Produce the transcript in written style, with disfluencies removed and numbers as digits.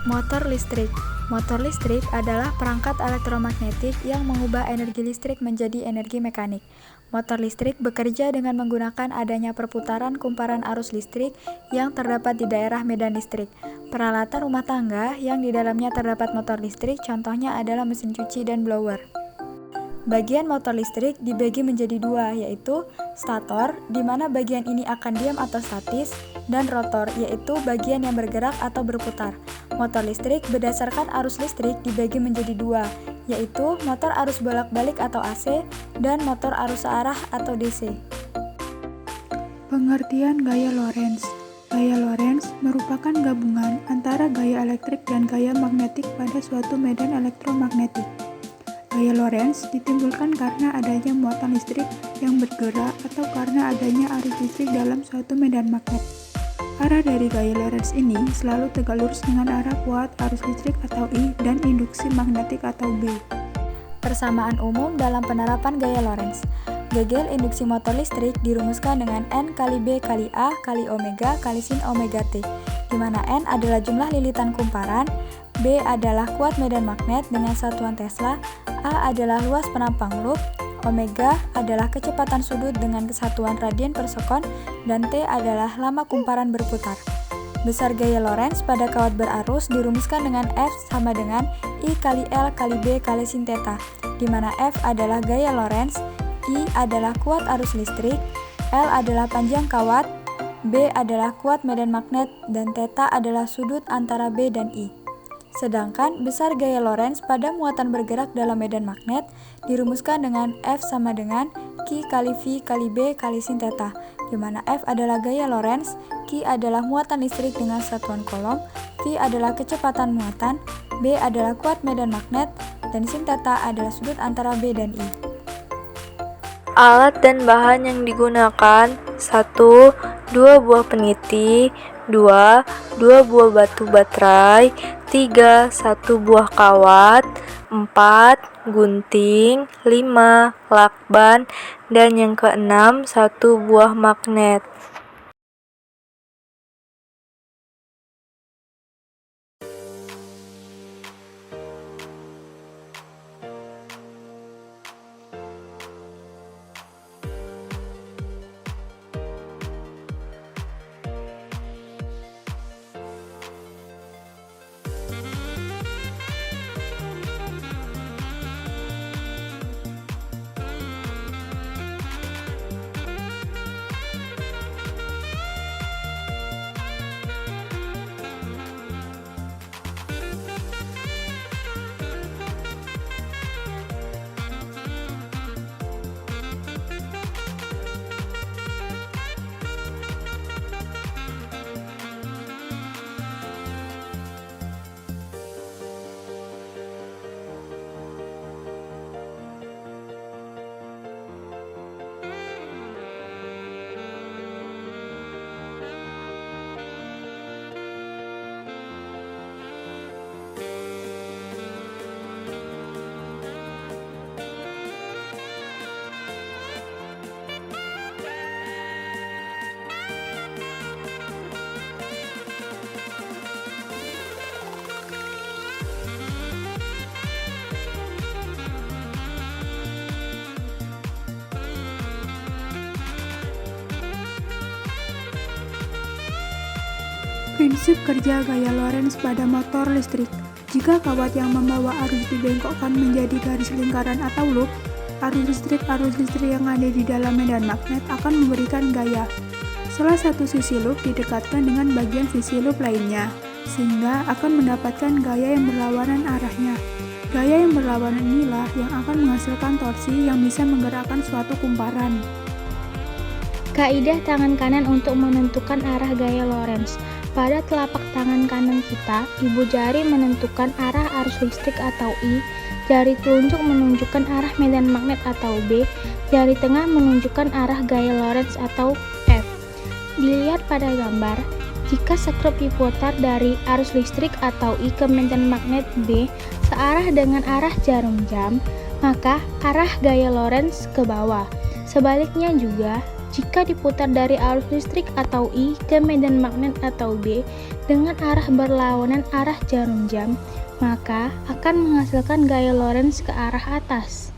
Motor listrik. Motor listrik adalah perangkat elektromagnetik yang mengubah energi listrik menjadi energi mekanik. Motor listrik bekerja dengan menggunakan adanya perputaran kumparan arus listrik yang terdapat di daerah medan listrik. Peralatan rumah tangga yang di dalamnya terdapat motor listrik contohnya adalah mesin cuci dan blower. Bagian motor listrik dibagi menjadi dua, yaitu stator, di mana bagian ini akan diam atau statis, dan rotor, yaitu bagian yang bergerak atau berputar. Motor listrik berdasarkan arus listrik dibagi menjadi dua, yaitu motor arus bolak-balik atau AC, dan motor arus searah atau DC. Pengertian gaya Lorentz. Gaya Lorentz merupakan gabungan antara gaya elektrik dan gaya magnetik pada suatu medan elektromagnetik. Gaya Lorentz ditimbulkan karena adanya muatan listrik yang bergerak atau karena adanya arus listrik dalam suatu medan magnet. Arah dari gaya Lorentz ini selalu tegak lurus dengan arah kuat arus listrik atau I dan induksi magnetik atau B. Persamaan umum dalam penerapan gaya Lorentz. Gegel induksi motor listrik dirumuskan dengan N kali B kali A kali omega kali sin omega T, di mana N adalah jumlah lilitan kumparan, B adalah kuat medan magnet dengan satuan Tesla, A adalah luas penampang loop, omega adalah kecepatan sudut dengan kesatuan radian per sekon, dan T adalah lama kumparan berputar. Besar gaya Lorentz pada kawat berarus dirumuskan dengan F sama dengan I kali L kali B kali sin theta, di mana F adalah gaya Lorentz, I adalah kuat arus listrik, L adalah panjang kawat, B adalah kuat medan magnet, dan theta adalah sudut antara B dan I. Sedangkan besar gaya Lorentz pada muatan bergerak dalam medan magnet dirumuskan dengan F sama dengan Q kali V kali B kali sin theta, di mana F adalah gaya Lorentz, Q adalah muatan listrik dengan satuan kolom, V adalah kecepatan muatan, B adalah kuat medan magnet, dan sin theta adalah sudut antara B dan I. Alat dan bahan yang digunakan: 1. 2 buah peniti, 2 buah batu baterai, 3 1 buah kawat, 4 gunting, 5 lakban, dan yang keenam 1 buah magnet. Prinsip kerja gaya Lorentz pada motor listrik. Jika kawat yang membawa arus dibengkokkan menjadi garis lingkaran atau loop, arus listrik yang ada di dalam medan magnet akan memberikan gaya. Salah satu sisi loop didekatkan dengan bagian sisi loop lainnya, sehingga akan mendapatkan gaya yang berlawanan arahnya. Gaya yang berlawanan inilah yang akan menghasilkan torsi yang bisa menggerakkan suatu kumparan. Kaidah tangan kanan untuk menentukan arah gaya Lorentz. Pada telapak tangan kanan kita, ibu jari menentukan arah arus listrik atau I, jari telunjuk menunjukkan arah medan magnet atau B, jari tengah menunjukkan arah gaya Lorentz atau F. Dilihat pada gambar, jika sekrup diputar dari arus listrik atau I ke medan magnet B searah dengan arah jarum jam, maka arah gaya Lorentz ke bawah. Sebaliknya juga, Jika diputar dari arus listrik atau I ke medan magnet atau B dengan arah berlawanan arah jarum jam, maka akan menghasilkan gaya Lorentz ke arah atas.